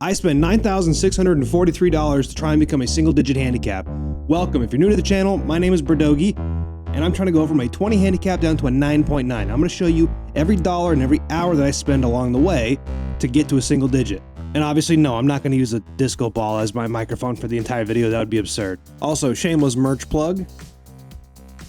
I spent $9,643 to try and become a single-digit handicap. Welcome. If you're new to the channel, my name is Birdogey, and I'm trying to go from a 20 handicap down to a 9.9. I'm going to show you every dollar and every hour that I spend along the way to get to a single digit. And obviously, no, I'm not going to use a disco ball as my microphone for the entire video. That would be absurd. Also, shameless merch plug.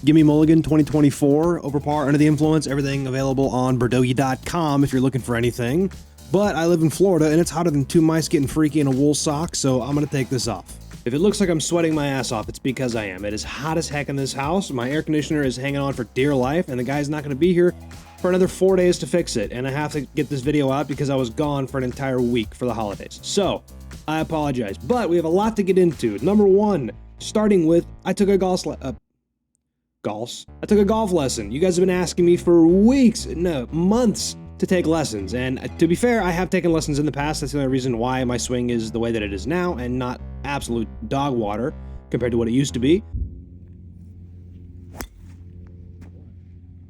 Gimme Mulligan 2024, Overpower, Under the Influence, everything available on Birdogey.com if you're looking for anything. But I live in Florida, and it's hotter than two mice getting freaky in a wool sock, so I'm going to take this off. If it looks like I'm sweating my ass off, it's because I am. It is hot as heck in this house. My air conditioner is hanging on for dear life, and the guy's not going to be here for another 4 days to fix it. And I have to get this video out because I was gone for an entire week for the holidays. So, I apologize. But we have a lot to get into. Number one, starting with, I took a golf lesson. You guys have been asking me for weeks, no, months to take lessons. And to be fair, I have taken lessons in the past. That's the only reason why my swing is the way that it is now and not absolute dog water compared to what it used to be.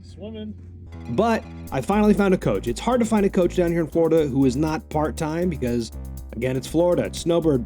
Swimming. But I finally found a coach. It's hard to find a coach down here in Florida who is not part-time because, again, it's Florida. It's snowbird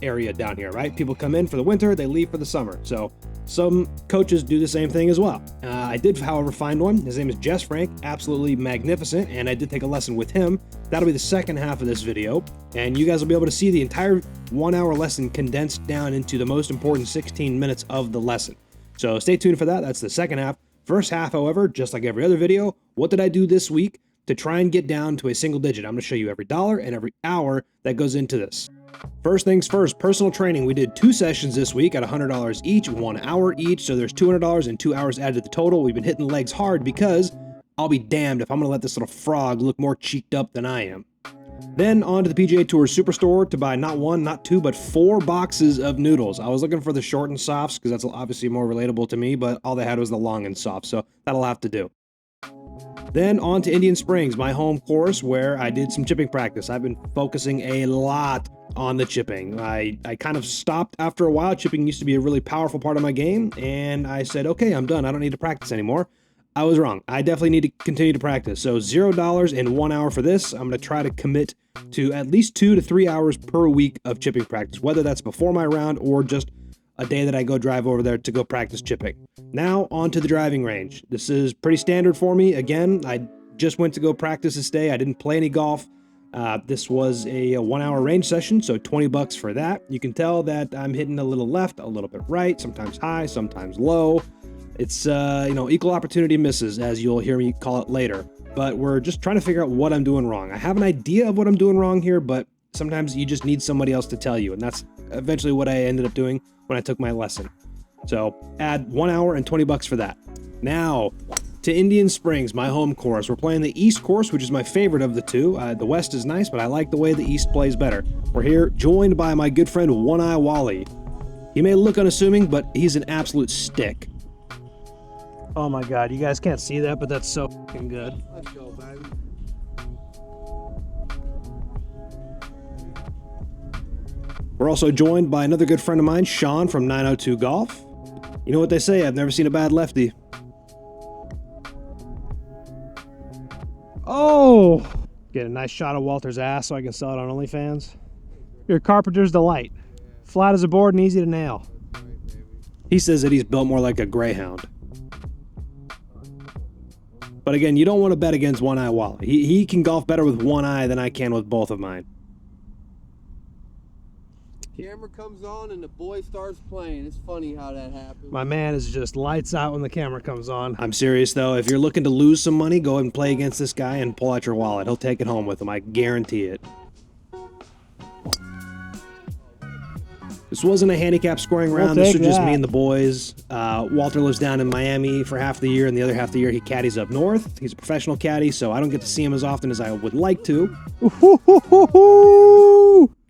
area down here, right? People come in for the winter, they leave for the summer. So some coaches do the same thing as well. I did, however, find one. His name is Jess Frank, absolutely magnificent, and I did take a lesson with him. That'll be the second half of this video, and you guys will be able to see the entire 1 hour lesson condensed down into the most important 16 minutes of the lesson. So stay tuned for that. That's the second half. First half, however, just like every other video, what did I do this week to try and get down to a single digit? I'm going to show you every dollar and every hour that goes into this. First things first, personal training. We did 2 sessions this week at $100 each, 1 hour each, so there's $200 and 2 hours added to the total. We've been hitting legs hard because I'll be damned if I'm going to let this little frog look more cheeked up than I am. Then on to the PGA Tour Superstore to buy not 1, not 2, but 4 boxes of noodles. I was looking for the short and softs because that's obviously more relatable to me, but all they had was the long and soft, so that'll have to do. Then on to Indian Springs, my home course where I did some chipping practice. I've been focusing a lot on the chipping. I kind of stopped after a while. Chipping used to be a really powerful part of my game, and I said, okay, I'm done. I don't need to practice anymore. I was wrong. I definitely need to continue to practice. So $0 and 1 hour for this. I'm going to try to commit to at least 2 to 3 hours per week of chipping practice, whether that's before my round or just a day that I go drive over there to go practice chipping. Now on to the driving range. This is pretty standard for me. Again, I just went to go practice this day. I didn't play any golf. This was a 1 hour range session, so $20 for that. You can tell that I'm hitting a little left, a little bit right, sometimes high, sometimes low. It's, equal opportunity misses, as you'll hear me call it later. But we're just trying to figure out what I'm doing wrong. I have an idea of what I'm doing wrong here, but sometimes you just need somebody else to tell you, and that's eventually what I ended up doing when I took my lesson. So add 1 hour and $20 for that. Now to Indian Springs, my home course. We're playing the East course, which is my favorite of the two. The West is nice, but I like the way the East plays better. We're here joined by my good friend One Eye Wally. He may look unassuming, but he's an absolute stick. Oh my God, you guys can't see that, but that's so fucking good. Let's go, baby. We're also joined by another good friend of mine, Sean from 902 Golf. You know what they say, I've never seen a bad lefty. Oh! Get a nice shot of Walter's ass so I can sell it on OnlyFans. You're a carpenter's delight. Flat as a board and easy to nail. He says that he's built more like a greyhound. But again, you don't want to bet against One Eye Wally. He can golf better with one eye than I can with both of mine. Camera comes on and the boy starts playing. It's funny how that happens. My man is just lights out when the camera comes on. I'm serious though, if you're looking to lose some money, go ahead and play against this guy and pull out your wallet. He'll take it home with him, I guarantee it. This wasn't a handicap scoring round. This was just me and the boys. Walter lives down in Miami for half the year, and the other half of the year he caddies up north. He's a professional caddy, so I don't get to see him as often as I would like to.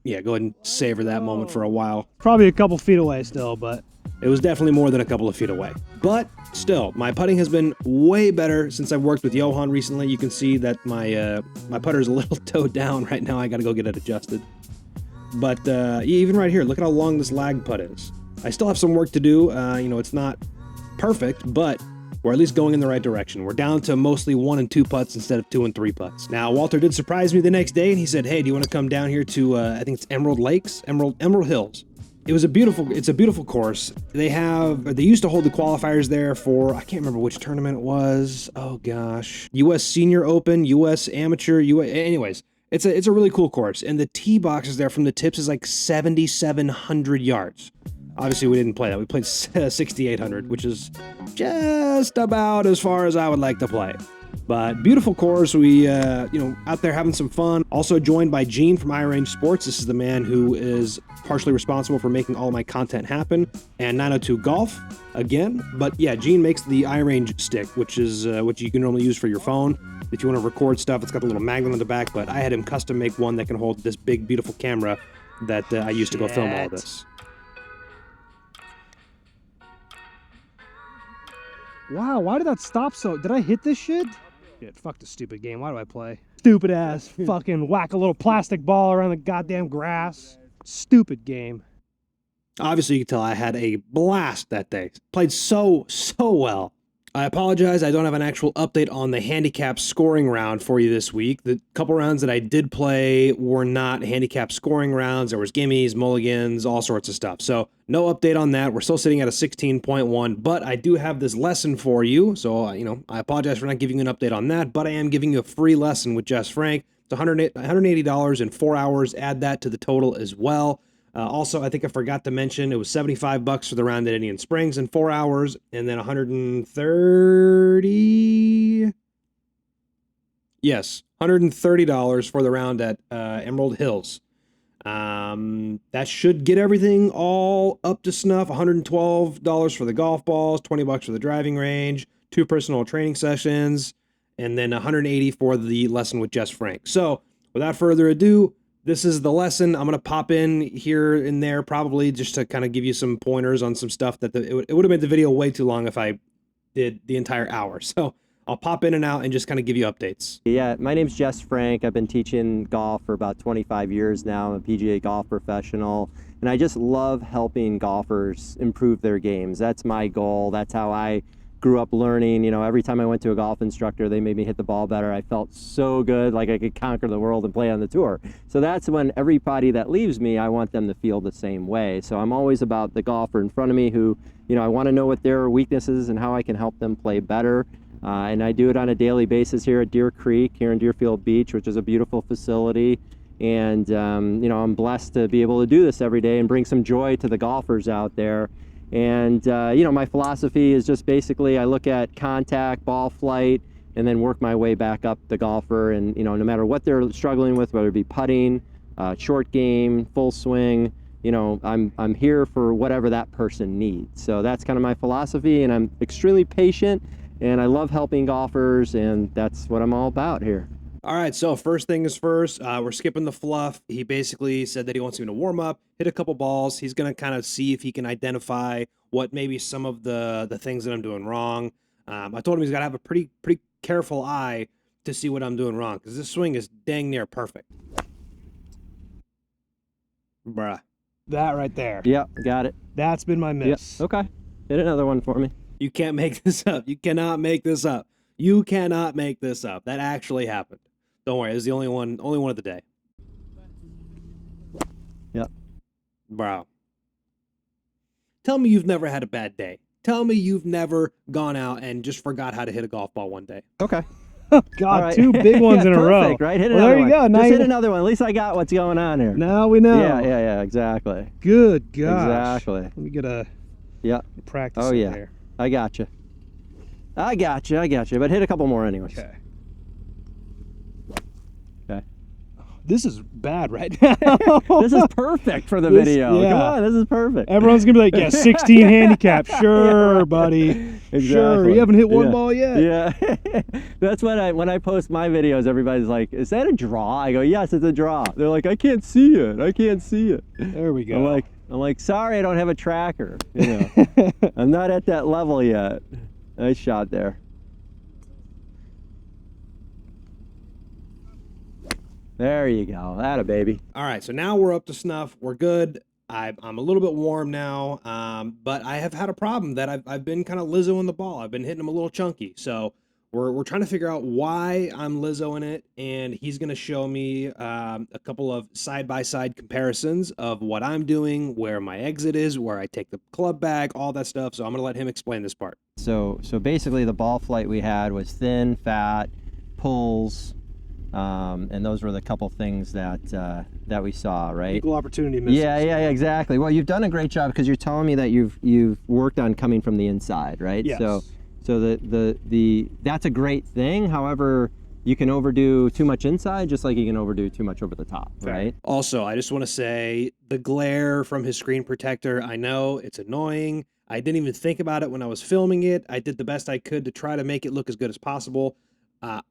Yeah, go ahead and savor that moment for a while. Probably a couple feet away still, but it was definitely more than a couple of feet away. But still, my putting has been way better since I've worked with Johan recently. You can see that my putter is a little towed down right now. I got to go get it adjusted. But even right here, look at how long this lag putt is. I still have some work to do. It's not perfect, but we're at least going in the right direction. We're down to mostly 1 and 2 putts instead of 2 and 3 putts. Now, Walter did surprise me the next day, and he said, hey, do you want to come down here to, I think it's Emerald Hills. It's a beautiful course. They used to hold the qualifiers there for, I can't remember which tournament it was. Oh gosh. US Senior Open, US Amateur, anyways. It's a really cool course. And the tee boxes there from the tips is like 7,700 yards. Obviously we didn't play that. We played 6,800, which is just about as far as I would like to play. But beautiful course. We, out there having some fun. Also joined by Gene from iRange Sports. This is the man who is partially responsible for making all my content happen. And 902 Golf again. But yeah, Gene makes the iRange stick, which is what you can normally use for your phone. If you want to record stuff, it's got a little magnet on the back. But I had him custom make one that can hold this big, beautiful camera that I used to go film all of this. Wow, why did that stop so? Did I hit this shit? Shit, fuck the stupid game. Why do I play? Stupid ass fucking whack a little plastic ball around the goddamn grass. Stupid game. Obviously, you can tell I had a blast that day. Played so well. I apologize, I don't have an actual update on the handicap scoring round for you this week. The couple rounds that I did play were not handicap scoring rounds. There was gimmies, mulligans, all sorts of stuff. So no update on that. We're still sitting at a 16.1, but I do have this lesson for you. So, I apologize for not giving you an update on that, but I am giving you a free lesson with Jess Frank. It's $180 in 4 hours. Add that to the total as well. Also, I think I forgot to mention it was $75 for the round at Indian Springs in 4 hours, and then $130. Yes, $130 for the round at Emerald Hills. That should get everything all up to snuff. $112 for the golf balls, $20 for the driving range, 2 personal training sessions, and then $180 for the lesson with Jess Frank. So, without further ado, this is the lesson. I'm going to pop in here and there probably just to kind of give you some pointers on some stuff that it would have made the video way too long if I did the entire hour. So I'll pop in and out and just kind of give you updates. Yeah, my name's Jess Frank. I've been teaching golf for about 25 years now. I'm a PGA golf professional, and I just love helping golfers improve their games. That's my goal. That's how I grew up learning. Every time I went to a golf instructor, they made me hit the ball better. I felt so good, like I could conquer the world and play on the tour. So that's when everybody that leaves me, I want them to feel the same way. So I'm always about the golfer in front of me who, I want to know what their weaknesses and how I can help them play better. And I do it on a daily basis here at Deer Creek, here in Deerfield Beach, which is a beautiful facility. And, I'm blessed to be able to do this every day and bring some joy to the golfers out there. And, my philosophy is just basically I look at contact, ball flight, and then work my way back up the golfer. And, no matter what they're struggling with, whether it be putting, short game, full swing, I'm here for whatever that person needs. So that's kind of my philosophy, and I'm extremely patient, and I love helping golfers, and that's what I'm all about here. All right, so first thing is first, we're skipping the fluff. He basically said that he wants me to warm up, hit a couple balls. He's going to kind of see if he can identify what maybe some of the things that I'm doing wrong. I told him he's got to have a pretty careful eye to see what I'm doing wrong, because this swing is dang near perfect. Bruh. That right there. Yep, got it. That's been my miss. Yep. Okay, hit another one for me. You can't make this up. You cannot make this up. You cannot make this up. That actually happened. Don't worry, it was the only one of the day. Yep. Bro. Tell me you've never had a bad day. Tell me you've never gone out and just forgot how to hit a golf ball one day. Okay. God, right. 2 big ones in a row. Perfect, right? Hit Well, another there you one. go. Now Just hit another one. At least I got what's going on here. Now we know. Yeah, exactly. Good gosh. Exactly. Let me get a practice Oh, yeah. here. I got you. But hit a couple more anyways. Okay. Okay. This is bad right now. This is perfect for the video. Yeah. Come on, this is perfect. Everyone's going to be like, 16 handicap. Sure, buddy. Exactly. Sure. You haven't hit one ball yet. Yeah. That's when I post my videos, everybody's like, is that a draw? I go, yes, it's a draw. They're like, I can't see it. There we go. I'm like, sorry, I don't have a tracker. I'm not at that level yet. Nice shot there. There you go. Atta baby. All right, so now we're up to snuff. We're good. I'm a little bit warm now, but I have had a problem that I've been kind of Lizzo-ing the ball. I've been hitting him a little chunky. So we're trying to figure out why I'm Lizzo-ing it, and he's going to show me a couple of side-by-side comparisons of what I'm doing, where my exit is, where I take the club bag, all that stuff. So I'm going to let him explain this part. So basically the ball flight we had was thin, fat, pulls, and those were the couple things that we saw, right? Equal opportunity misses. Yeah, exactly. Well, you've done a great job because you're telling me that you've worked on coming from the inside, right? Yes. So the that's a great thing. However, you can overdo too much inside just like you can overdo too much over the top, right? Also, I just want to say the glare from his screen protector, I know it's annoying. I didn't even think about it when I was filming it. I did the best I could to try to make it look as good as possible.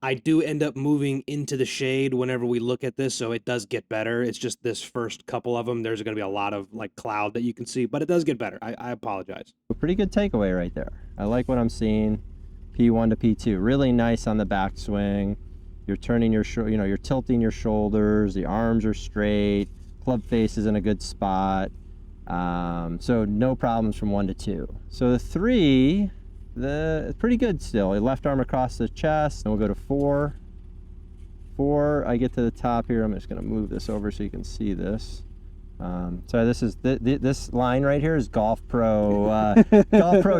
I do end up moving into the shade whenever we look at this, so it does get better. It's just this first couple of them, there's going to be a lot of like cloud that you can see, but it does get better. I apologize. A pretty good takeaway right there. I like what I'm seeing. P1 to P2, really nice on the backswing. You're turning your you're tilting your shoulders. The arms are straight. Club face is in a good spot. So no problems from 1 to 2. So the 3. Pretty good still. Left arm across the chest, and we'll go to 4. 4, I get to the top here. I'm just going to move this over so you can see this. So this is this line right here is golf pro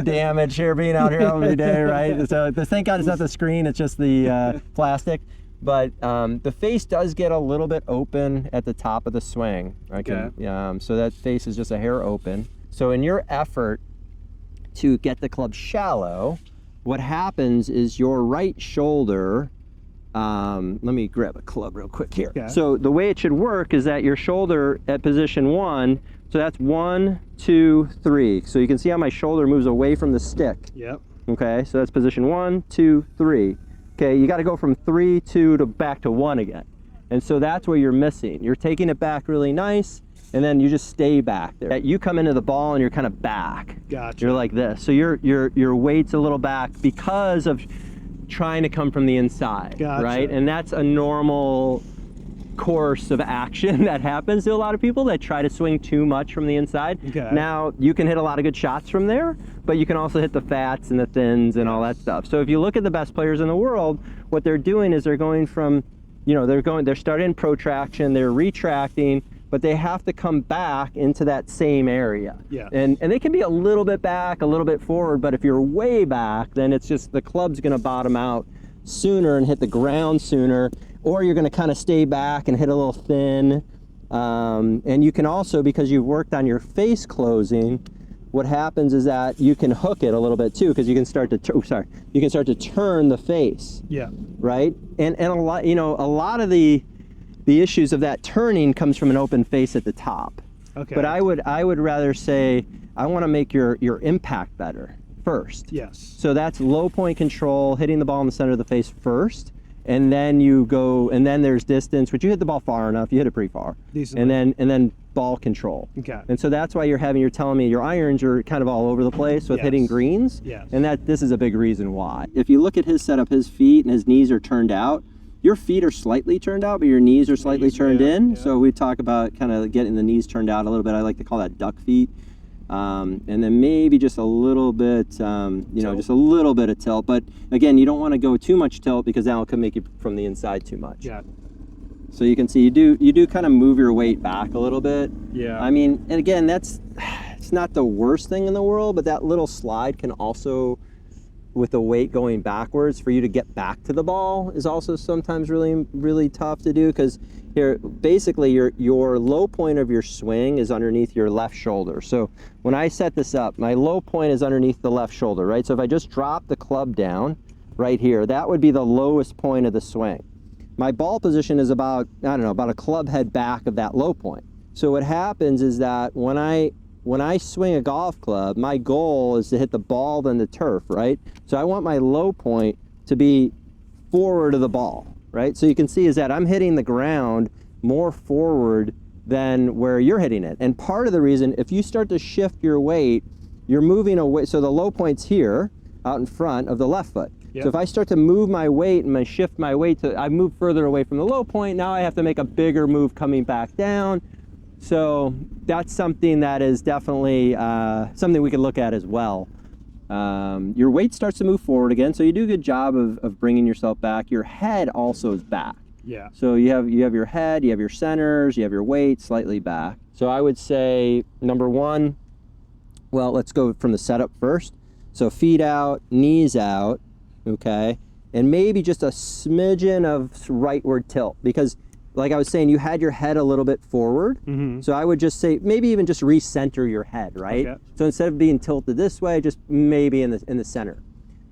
damage here, being out here every day, right? So thank God it's not the screen, it's just the plastic. But the face does get a little bit open at the top of the swing. So that face is just a hair open. So in your effort to get the club shallow, what happens is your right shoulder, let me grab a club real quick here. Okay. So the way it should work is that your shoulder at position 1, so that's 1, 2, 3. So you can see how my shoulder moves away from the stick. Yep. Okay, so that's position 1, 2, 3. Okay, you got to go from 3, 2 to back to 1 again. And so that's where you're missing. You're taking it back really nice, and then you just stay back there. You come into the ball and you're kind of back. Gotcha. You're like this. So your weight's a little back because of trying to come from the inside, Gotcha. right? And that's a normal course of action that happens to a lot of people that try to swing too much from the inside. Okay. Now, you can hit a lot of good shots from there, but you can also hit the fats and the thins and all that stuff. So if you look at the best players in the world, what they're doing is they're going from, they're starting protraction, they're retracting, but they have to come back into that same area. Yeah. And they can be a little bit back, a little bit forward, but if you're way back, then it's just the club's gonna bottom out sooner and hit the ground sooner, or you're gonna kind of stay back and hit a little thin. And you can also, because you've worked on your face closing, what happens is that you can hook it a little bit too, because you can start to, you can start to turn the face. Yeah. Right? And a lot, a lot of the issues of that turning comes from an open face at the top. Okay. But I would rather say I want to make your impact better first. Yes. So that's low point control, hitting the ball in the center of the face first, and then you go, and then there's distance, which you hit the ball far enough, you hit it pretty far. Decently. And then ball control. Okay. And so that's why you're telling me your irons are kind of all over the place with Yes. hitting greens. Yes. And this is a big reason why. If you look at his setup, his feet and his knees are turned out. Your feet are slightly turned out, but your knees are slightly turned in. Yeah. So we talk about kind of getting the knees turned out a little bit. I like to call that duck feet. And then maybe just a little bit, just a little bit of tilt. But again, you don't want to go too much tilt because that can make you from the inside too much. Yeah. So you can see you do kind of move your weight back a little bit. Yeah. I mean, and again, it's not the worst thing in the world, but that little slide can also, with the weight going backwards, for you to get back to the ball is also sometimes really, really tough to do, because here, basically your low point of your swing is underneath your left shoulder. So when I set this up, my low point is underneath the left shoulder, right? So if I just drop the club down right here, that would be the lowest point of the swing. My ball position is about a club head back of that low point. So what happens is that when I swing a golf club, my goal is to hit the ball than the turf, right? So I want my low point to be forward of the ball, right? So you can see is that I'm hitting the ground more forward than where you're hitting it. And part of the reason, if you start to shift your weight, you're moving away. So the low point's here out in front of the left foot. Yep. So if I start to move my weight and I shift my weight I move further away from the low point, now I have to make a bigger move coming back down. So that's something that is definitely something we could look at as well. Your weight starts to move forward again, so you do a good job of bringing yourself back. Your head also is back. Yeah. So you have your head, you have your centers, you have your weight slightly back. So I would say number one, well, let's go from the setup first. So feet out, knees out, okay? And maybe just a smidgen of rightward tilt, because like I was saying, you had your head a little bit forward. So I would just say, maybe even just recenter your head, right? Okay. So instead of being tilted this way, just maybe in the center.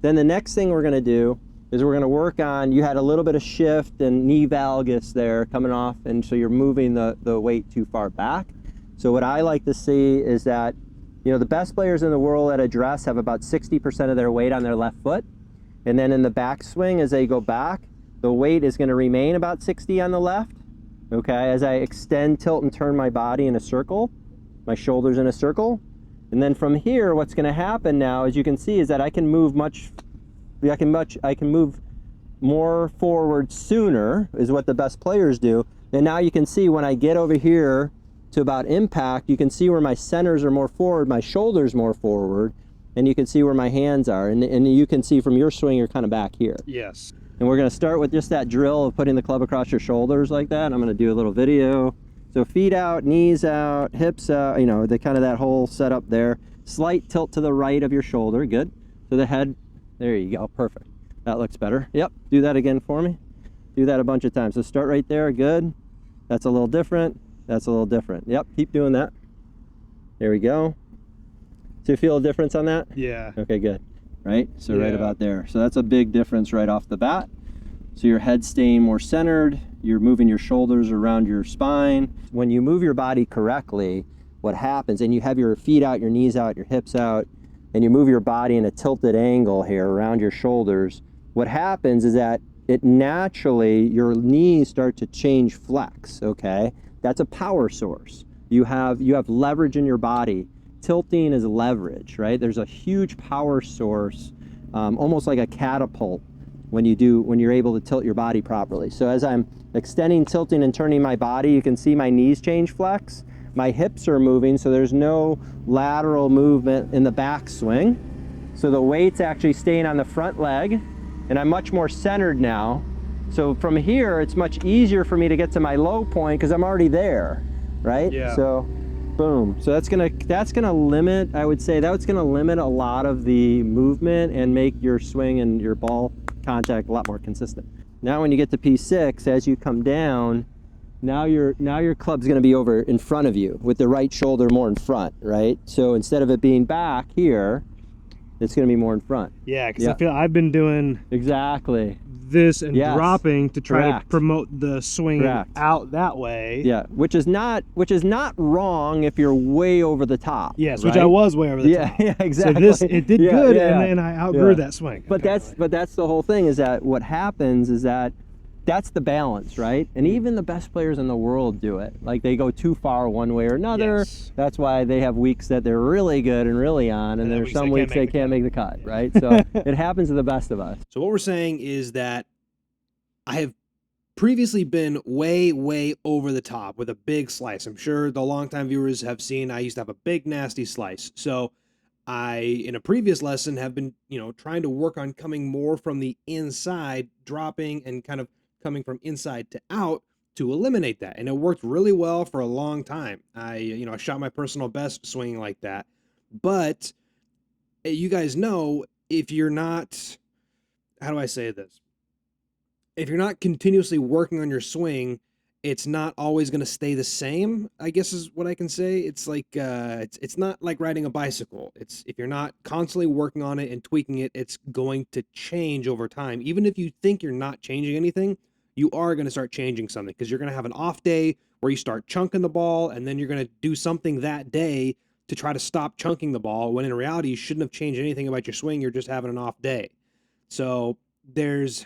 Then the next thing we're gonna do is we're gonna work on, you had a little bit of shift and knee valgus there coming off, and so you're moving the weight too far back. So what I like to see is that, you know, the best players in the world at address have about 60% of their weight on their left foot. And then in the backswing, as they go back, the weight is gonna remain about 60 on the left. Okay, as I extend, tilt, and turn my body in a circle, my shoulders in a circle. And then from here, what's gonna happen now, as you can see, is that I can move I can move more forward sooner, is what the best players do. And now you can see when I get over here to about impact, you can see where my centers are more forward, my shoulders more forward, and you can see where my hands are. And you can see from your swing, you're kind of back here. Yes. And we're gonna start with just that drill of putting the club across your shoulders like that. I'm gonna do a little video. So feet out, knees out, hips out, you know, that whole setup there. Slight tilt to the right of your shoulder, good. So the head, there you go, perfect. That looks better. Yep, do that again for me. Do that a bunch of times. So start right there, good. That's a little different. That's a little different. Yep, keep doing that. There we go. So you feel a difference on that? Yeah. Okay, good. Right? So Yeah. right about there. So that's a big difference right off the bat. So your head's staying more centered. You're moving your shoulders around your spine. When you move your body correctly, what happens, and you have your feet out, your knees out, your hips out, and you move your body in a tilted angle here around your shoulders, what happens is that it naturally, your knees start to change flex, okay? That's a power source. You have leverage in your body. Tilting is leverage, right? There's a huge power source, almost like a catapult when you're able to tilt your body properly. So as I'm extending, tilting, and turning my body, you can see my knees change flex. My hips are moving, so there's no lateral movement in the backswing. So the weight's actually staying on the front leg, and I'm much more centered now. So from here, it's much easier for me to get to my low point because I'm already there, right? Yeah. So boom. So that's gonna limit, I would say that's gonna limit a lot of the movement and make your swing and your ball contact a lot more consistent. Now when you get to P6, as you come down, now your club's gonna be over in front of you with the right shoulder more in front, right? So instead of it being back here, it's gonna be more in front. Yeah, because Yeah. I feel I've been doing Exactly. this and Yes. dropping to try Correct. to promote the swing Correct. out that way. Yeah, which is not wrong if you're way over the top. Yes, right? which I was way over the top. Yeah, exactly. So it did Yeah, good, yeah, and then I outgrew yeah. that swing. But that's the whole thing, is that what happens is that's the balance, right? And even the best players in the world do it. Like they go too far one way or another. Yes. That's why they have weeks that they're really good and really on, and then there's weeks some they weeks they can't make the cut, right? So it happens to the best of us. So what we're saying is that I have previously been way, way over the top with a big slice. I'm sure the longtime viewers have seen I used to have a big, nasty slice. So I, in a previous lesson, have been, trying to work on coming more from the inside, dropping and kind of coming from inside to out to eliminate that. And it worked really well for a long time. I shot my personal best swinging like that. But you guys know, if you're not, how do I say this? If you're not continuously working on your swing, it's not always going to stay the same, I guess is what I can say. It's like, it's not like riding a bicycle. If you're not constantly working on it and tweaking it, it's going to change over time. Even if you think you're not changing anything, you are going to start changing something, because you're going to have an off day where you start chunking the ball, and then you're going to do something that day to try to stop chunking the ball, when in reality, you shouldn't have changed anything about your swing. You're just having an off day. So that's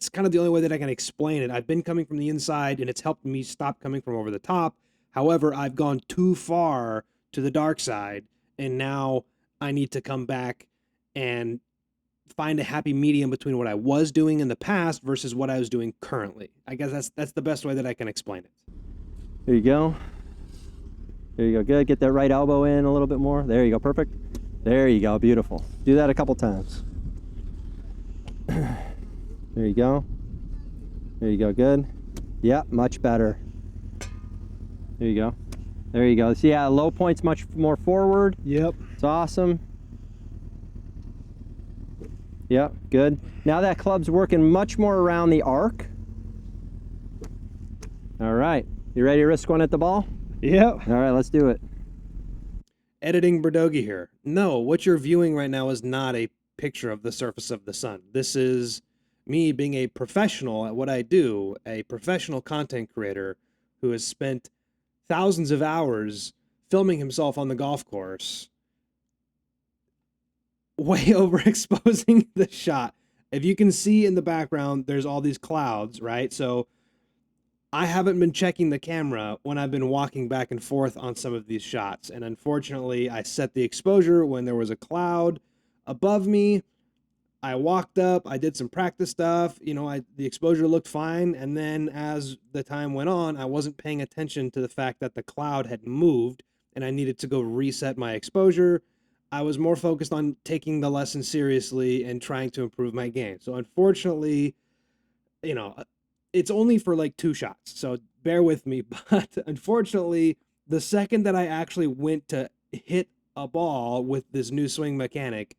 kind of the only way that I can explain it. I've been coming from the inside, and it's helped me stop coming from over the top. However, I've gone too far to the dark side, and now I need to come back and find a happy medium between what I was doing in the past versus what I was doing currently. I guess that's the best way that I can explain it. There you go. There you go. Good. Get that right elbow in a little bit more. There you go. Perfect. There you go. Beautiful. Do that a couple times. There you go. There you go. Good. Yeah, much better. There you go. There you go. See, yeah, low point's much more forward. Yep. It's awesome. Yep, good. Now that club's working much more around the arc. All right. You ready to risk one at the ball? Yep. All right, let's do it. Editing Birdogey here. No, what you're viewing right now is not a picture of the surface of the sun. This is me being a professional at what I do, a professional content creator who has spent thousands of hours filming himself on the golf course, way overexposing the shot. If you can see in the background, there's all these clouds, right? So I haven't been checking the camera when I've been walking back and forth on some of these shots. And unfortunately, I set the exposure when there was a cloud above me. I walked up, I did some practice stuff, you know, the exposure looked fine. And then as the time went on, I wasn't paying attention to the fact that the cloud had moved and I needed to go reset my exposure. I was more focused on taking the lesson seriously and trying to improve my game. So unfortunately, you know, it's only for like 2 shots, so bear with me. But unfortunately, the second that I actually went to hit a ball with this new swing mechanic,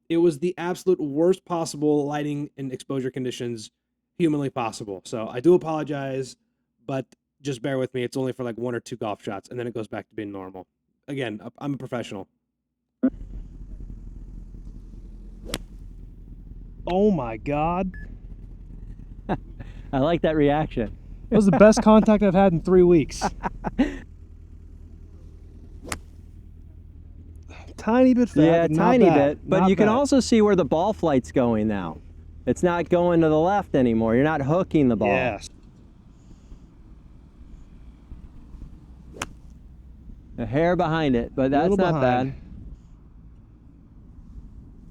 it was the absolute worst possible lighting and exposure conditions humanly possible. So I do apologize, but just bear with me. It's only for like 1 or 2 golf shots, and then it goes back to being normal. Again, I'm a professional. Oh my God. I like that reaction. That was the best contact I've had in 3 weeks. Tiny bit fat. Yeah, but tiny not bad. bit. But Not you can bad. also see where the ball flight's going now. It's not going to the left anymore. You're not hooking the ball. Yes. A hair behind it, but that's Little not behind.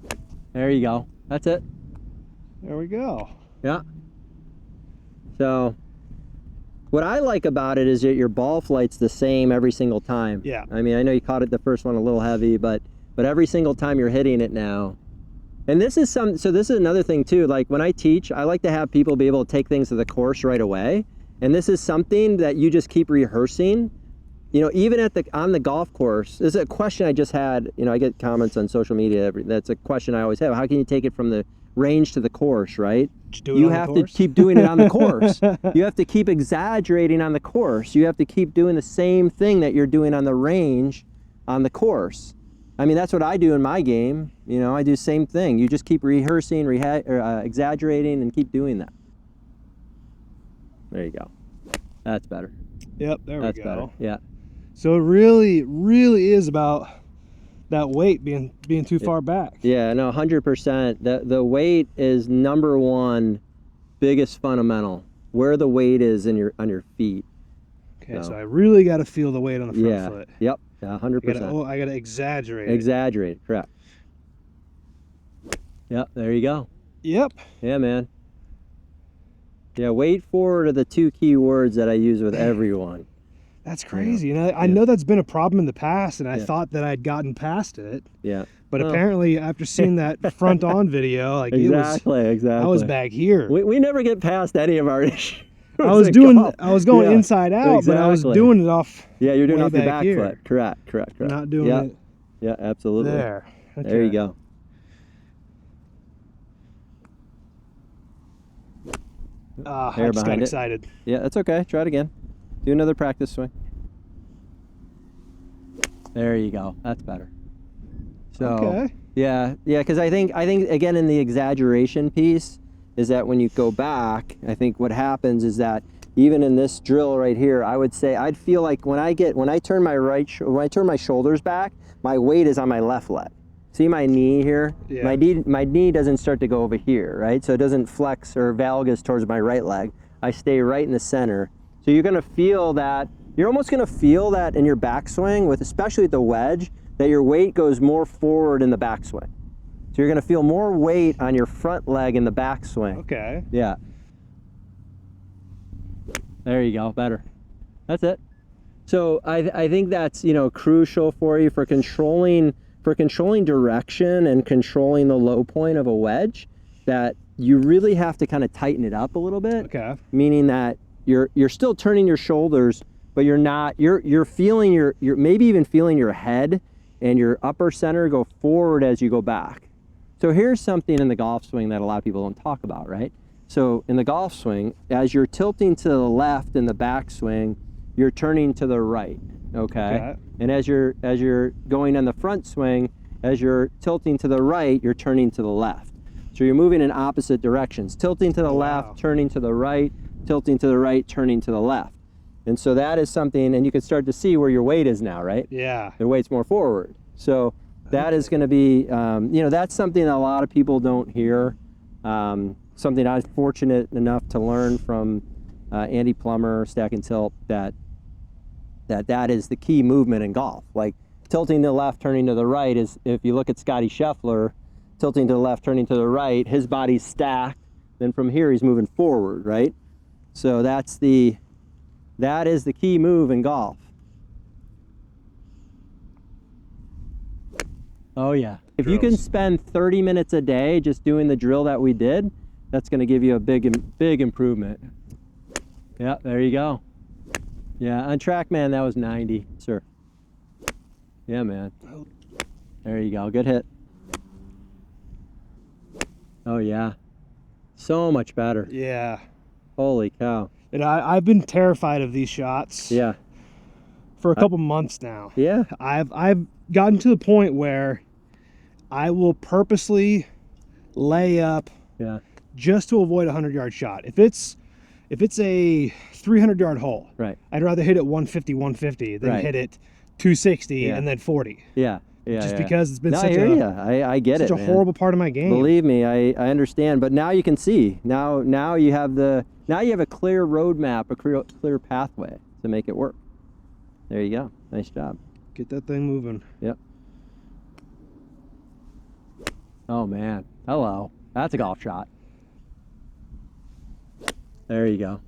bad. There you go. That's it. There we go. Yeah. So what I like about it is that your ball flight's the same every single time. Yeah. I mean, I know you caught it the first one a little heavy, but every single time you're hitting it now. And this is so this is another thing too. Like when I teach, I like to have people be able to take things to the course right away. And this is something that you just keep rehearsing. You know, even on the golf course, this is a question I just had. You know, I get comments on social media. That's a question I always have. How can you take it from the range to the course, right? You have to keep doing it on the course. You have to keep exaggerating on the course. You have to keep doing the same thing that you're doing on the range on the course. I mean, that's what I do in my game. You know, I do the same thing. You just keep rehearsing, exaggerating, and keep doing that. There you go. That's better. Yep, there That's we go. better. Yeah. So it really is about that weight being too far back. Yeah, no, 100%. The weight is number one biggest fundamental. Where the weight is on your feet. Okay, so I really got to feel the weight on the front foot. Yep. 100%. I got to exaggerate. Exaggerate, correct. Yep, there you go. Yep. Yeah, man. Yeah, wait forward are the 2 key words that I use with everyone. That's crazy. And I know that's been a problem in the past, and I thought that I'd gotten past it. Yeah. But apparently, after seeing that front-on video, like exactly. I was back here. We never get past any of our issues. I was going inside out, but I was doing it off. Yeah, you're doing it off your back here. foot. Correct. Not doing it. Yeah, absolutely. There. Okay. There you go. I just got excited. Yeah, that's okay. Try it again. Do another practice swing. There you go. That's better. So, okay. Yeah, because I think again in the exaggeration piece is that when you go back, I think what happens is that even in this drill right here, I would say I'd feel like when I turn my shoulders back, my weight is on my left leg. See my knee here? Yeah. My knee doesn't start to go over here, right? So it doesn't flex or valgus towards my right leg. I stay right in the center. So you're gonna feel that. You're almost gonna feel that in your backswing, especially with the wedge, that your weight goes more forward in the backswing. So you're gonna feel more weight on your front leg in the backswing. Okay. Yeah. There you go, better. That's it. So I think that's, you know, crucial for you for controlling direction and controlling the low point of a wedge, that you really have to kind of tighten it up a little bit. Okay. Meaning that you're still turning your shoulders, but you're feeling your maybe even feeling your head and your upper center go forward as you go back. So here's something in the golf swing that a lot of people don't talk about, right? So in the golf swing, as you're tilting to the left in the backswing, you're turning to the right, okay? And as you're going on the front swing, as you're tilting to the right, you're turning to the left. So you're moving in opposite directions, tilting to the left, turning to the right, tilting to the right, turning to the left. And so that is something, and you can start to see where your weight is now, right? Yeah. The weight's more forward. So that is going to be, you know, that's something that a lot of people don't hear. Something I was fortunate enough to learn from Andy Plummer, Stack and Tilt, that is the key movement in golf. Like tilting to the left, turning to the right is, if you look at Scotty Scheffler, tilting to the left, turning to the right, his body's stacked. Then from here, he's moving forward, right? So that is the key move in golf. Oh yeah. If you can spend 30 minutes a day just doing the drill that we did, that's going to give you a big improvement. Yeah, there you go. Yeah, on TrackMan that was 90, sir. Yeah, man. There you go. Good hit. Oh yeah. So much better. Yeah. Holy cow. And I've been terrified of these shots. Yeah. For a couple months now. Yeah. I've gotten to the point where I will purposely lay up just to avoid a 100-yard shot. If it's a 300-yard hole, right, I'd rather hit it 150 than hit it 260 and then 40. Yeah. Yeah. Just because it's been I hear you. I get it. Such a horrible part of my game. Believe me, I understand. But now you can see. Now you have a clear roadmap, a clear pathway to make it work. There you go. Nice job. Get that thing moving. Yep. Oh man. Hello. That's a golf shot. There you go.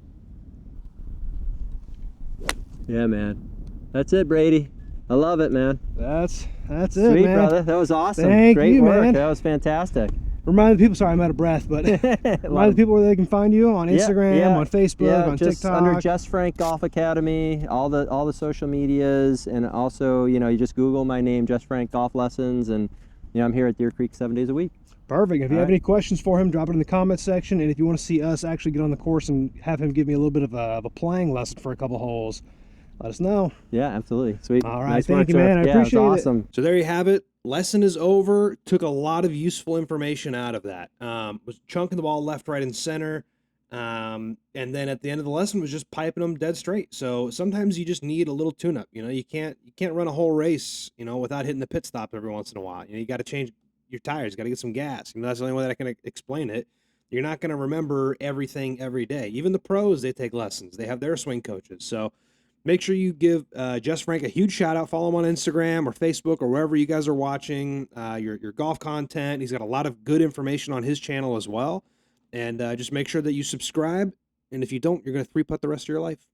Yeah, man. That's it, Brady. I love it, man. That's it, Sweet, man. brother. That was awesome. Thank Great you, work. man. That was fantastic. Remind the people, sorry, I'm out of breath, but remind the people where they can find you on Instagram, on Facebook, on just TikTok. Under Jess Frank Golf Academy, all the social medias, and also, you know, you just Google my name, Jess Frank Golf Lessons, and you know, I'm here at Deer Creek 7 days a week. Perfect. If you have any questions for him, drop it in the comments section. And if you want to see us actually get on the course and have him give me a little bit of a playing lesson for a couple holes, let us know. Yeah, absolutely. Sweet. All right. Nice Thank work, you, sir. man. I appreciate it. Was awesome. So there you have it. Lesson is over. Took a lot of useful information out of that. Was chunking the ball left, right, and center. And then at the end of the lesson was just piping them dead straight. So sometimes you just need a little tune-up. You know, you can't run a whole race, you know, without hitting the pit stop every once in a while. You know, you got to change your tires, got to get some gas. You know, that's the only way that I can explain it. You're not going to remember everything every day. Even the pros, they take lessons. They have their swing coaches. So make sure you give Jess Frank a huge shout out. Follow him on Instagram or Facebook or wherever you guys are watching your golf content. He's got a lot of good information on his channel as well. And just make sure that you subscribe. And if you don't, you're going to 3-putt the rest of your life.